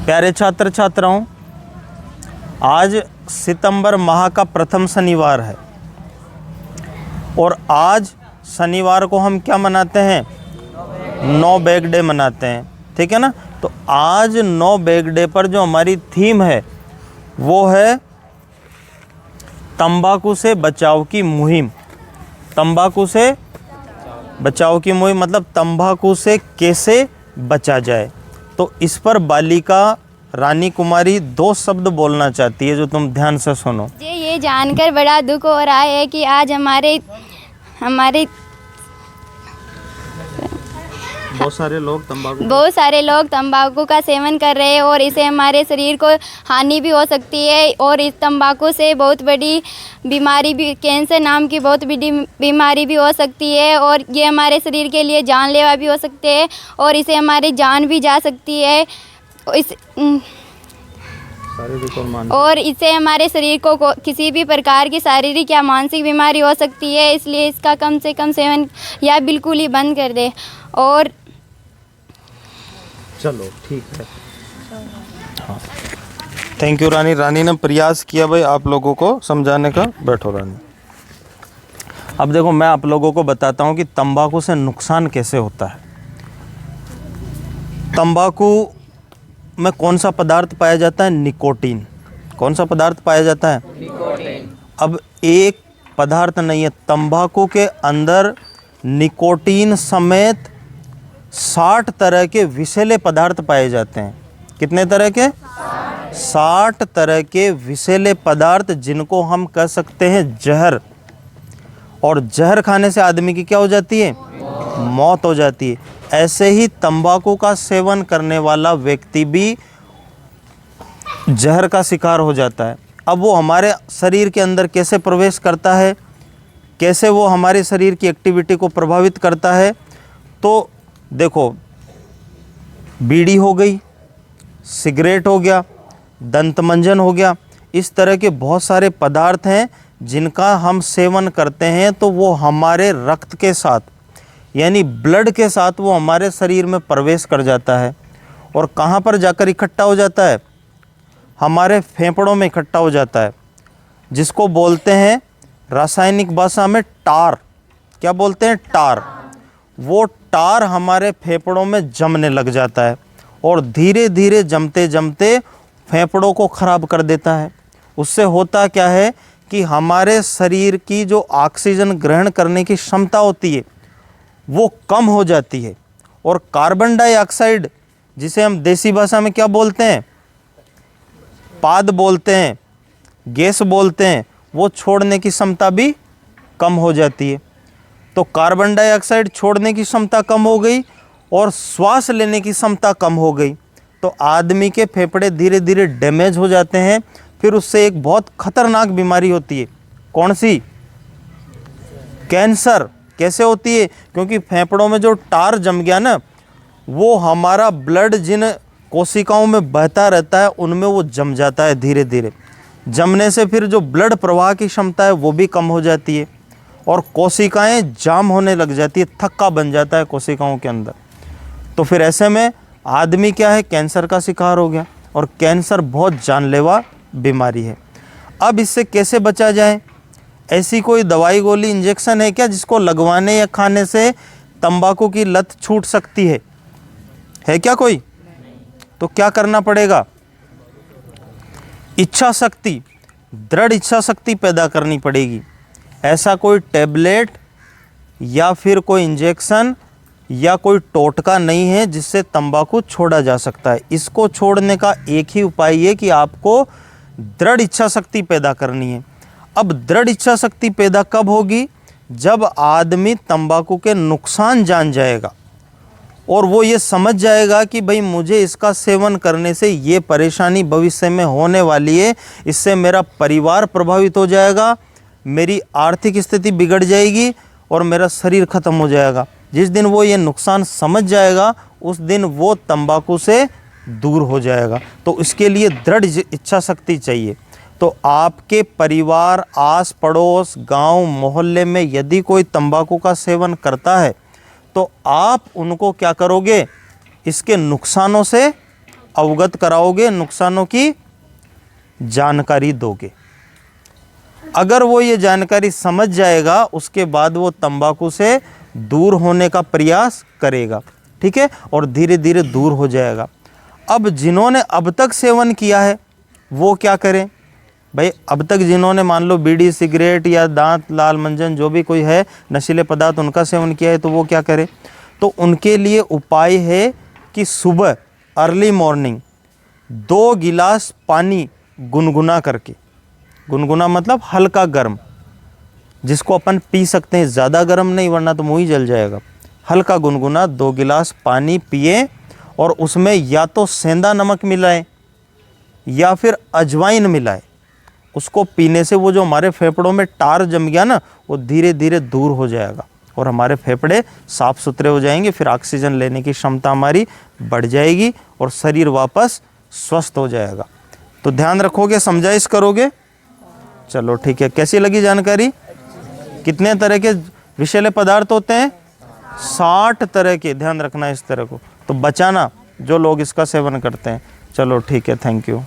प्यारे छात्र छात्राओं, आज सितंबर माह का प्रथम शनिवार है और आज शनिवार को हम क्या मनाते हैं? नो बैग डे मनाते हैं, ठीक है ना। तो आज नो बैग डे पर जो हमारी थीम है वो है तंबाकू से बचाव की मुहिम। तंबाकू से बचाव की मुहिम मतलब तंबाकू से कैसे बचा जाए। तो इस पर बालिका रानी कुमारी 2 शब्द बोलना चाहती है, जो तुम ध्यान से सुनो। मुझे ये जानकर बड़ा दुख हो रहा है कि आज हमारे बहुत सारे लोग तंबाकू का सेवन कर रहे हैं और इससे हमारे शरीर को हानि भी हो सकती है और इस तंबाकू से बहुत बड़ी बीमारी भी, कैंसर नाम की बहुत बड़ी बीमारी भी हो सकती है और ये हमारे शरीर के लिए जानलेवा भी हो सकते हैं और इससे हमारी जान भी जा सकती है। और इससे हमारे शरीर को किसी भी प्रकार की शारीरिक या मानसिक बीमारी हो सकती है, इसलिए इसका कम से कम सेवन या बिल्कुल ही बंद कर दे। और चलो ठीक है, हाँ, थैंक यू रानी। रानी ने प्रयास किया भाई आप लोगों को समझाने का। बैठो रानी। अब देखो, मैं आप लोगों को बताता हूँ कि तंबाकू से नुकसान कैसे होता है। तंबाकू में कौन सा पदार्थ पाया जाता है? निकोटीन। कौन सा पदार्थ पाया जाता है? निकोटीन। अब एक पदार्थ नहीं है, तंबाकू के अंदर निकोटीन समेत 60 तरह के विषैले पदार्थ पाए जाते हैं। कितने तरह के? 60 तरह के विषैले पदार्थ, जिनको हम कह सकते हैं जहर। और जहर खाने से आदमी की क्या हो जाती है? मौत हो जाती है। ऐसे ही तंबाकू का सेवन करने वाला व्यक्ति भी जहर का शिकार हो जाता है। अब वो हमारे शरीर के अंदर कैसे प्रवेश करता है, कैसे वो हमारे शरीर की एक्टिविटी को प्रभावित करता है? तो देखो, बीड़ी हो गई, सिगरेट हो गया, दंतमंजन हो गया, इस तरह के बहुत सारे पदार्थ हैं जिनका हम सेवन करते हैं तो वो हमारे रक्त के साथ, यानी ब्लड के साथ, वो हमारे शरीर में प्रवेश कर जाता है। और कहाँ पर जाकर इकट्ठा हो जाता है? हमारे फेफड़ों में इकट्ठा हो जाता है, जिसको बोलते हैं रासायनिक भाषा में टार। क्या बोलते हैं? टार। वो टार हमारे फेफड़ों में जमने लग जाता है और धीरे धीरे जमते जमते फेफड़ों को ख़राब कर देता है। उससे होता क्या है कि हमारे शरीर की जो ऑक्सीजन ग्रहण करने की क्षमता होती है वो कम हो जाती है और कार्बन डाइऑक्साइड, जिसे हम देसी भाषा में क्या बोलते हैं? पाद बोलते हैं, गैस बोलते हैं, वो छोड़ने की क्षमता भी कम हो जाती है। तो कार्बन डाइऑक्साइड छोड़ने की क्षमता कम हो गई और श्वास लेने की क्षमता कम हो गई, तो आदमी के फेफड़े धीरे धीरे डैमेज हो जाते हैं। फिर उससे एक बहुत खतरनाक बीमारी होती है। कौन सी? कैंसर। कैसे होती है? क्योंकि फेफड़ों में जो टार जम गया ना, वो हमारा ब्लड जिन कोशिकाओं में बहता रहता है उनमें वो जम जाता है। धीरे धीरे जमने से फिर जो ब्लड प्रवाह की क्षमता है वो भी कम हो जाती है और कोशिकाएं जाम होने लग जाती है, थक्का बन जाता है कोशिकाओं के अंदर। तो फिर ऐसे में आदमी क्या है? कैंसर का शिकार हो गया और कैंसर बहुत जानलेवा बीमारी है। अब इससे कैसे बचा जाए? ऐसी कोई दवाई गोली इंजेक्शन है क्या जिसको लगवाने या खाने से तंबाकू की लत छूट सकती है? है क्या कोई? तो क्या करना पड़ेगा? इच्छा शक्ति, दृढ़ इच्छा शक्ति पैदा करनी पड़ेगी। ऐसा कोई टैबलेट या फिर कोई इंजेक्शन या कोई टोटका नहीं है जिससे तंबाकू छोड़ा जा सकता है। इसको छोड़ने का एक ही उपाय है कि आपको दृढ़ इच्छा शक्ति पैदा करनी है। अब दृढ़ इच्छा शक्ति पैदा कब होगी? जब आदमी तंबाकू के नुकसान जान जाएगा और वो ये समझ जाएगा कि भाई मुझे इसका सेवन करने से ये परेशानी भविष्य में होने वाली है, इससे मेरा परिवार प्रभावित हो जाएगा, मेरी आर्थिक स्थिति बिगड़ जाएगी और मेरा शरीर ख़त्म हो जाएगा। जिस दिन वो ये नुकसान समझ जाएगा उस दिन वो तंबाकू से दूर हो जाएगा। तो इसके लिए दृढ़ इच्छा शक्ति चाहिए। तो आपके परिवार, आस पड़ोस, गांव, मोहल्ले में यदि कोई तंबाकू का सेवन करता है तो आप उनको क्या करोगे? इसके नुकसानों से अवगत कराओगे, नुकसानों की जानकारी दोगे। अगर वो ये जानकारी समझ जाएगा, उसके बाद वो तंबाकू से दूर होने का प्रयास करेगा, ठीक है, और धीरे धीरे दूर हो जाएगा। अब जिन्होंने अब तक सेवन किया है वो क्या करें भाई? अब तक जिन्होंने मान लो बीड़ी, सिगरेट या दांत, लाल मंजन, जो भी कोई है नशीले पदार्थ, उनका सेवन किया है, तो वो क्या करें? तो उनके लिए उपाय है कि सुबह अर्ली मॉर्निंग 2 गिलास पानी गुनगुना करके, गुनगुना मतलब हल्का गर्म, जिसको अपन पी सकते हैं, ज़्यादा गर्म नहीं वरना तो मुंह ही जल जाएगा। हल्का गुनगुना 2 गिलास पानी पिए और उसमें या तो सेंधा नमक मिलाएं या फिर अजवाइन मिलाएं। उसको पीने से वो जो हमारे फेफड़ों में टार जम गया ना, वो धीरे धीरे दूर हो जाएगा और हमारे फेफड़े साफ सुथरे हो जाएंगे। फिर ऑक्सीजन लेने की क्षमता हमारी बढ़ जाएगी और शरीर वापस स्वस्थ हो जाएगा। तो ध्यान रखोगे, समझाइश करोगे? चलो ठीक है। कैसी लगी जानकारी? कितने तरह के विषैले पदार्थ होते हैं? 60 तरह के। ध्यान रखना इस तरह को, तो बचाना जो लोग इसका सेवन करते हैं। चलो ठीक है, थैंक यू।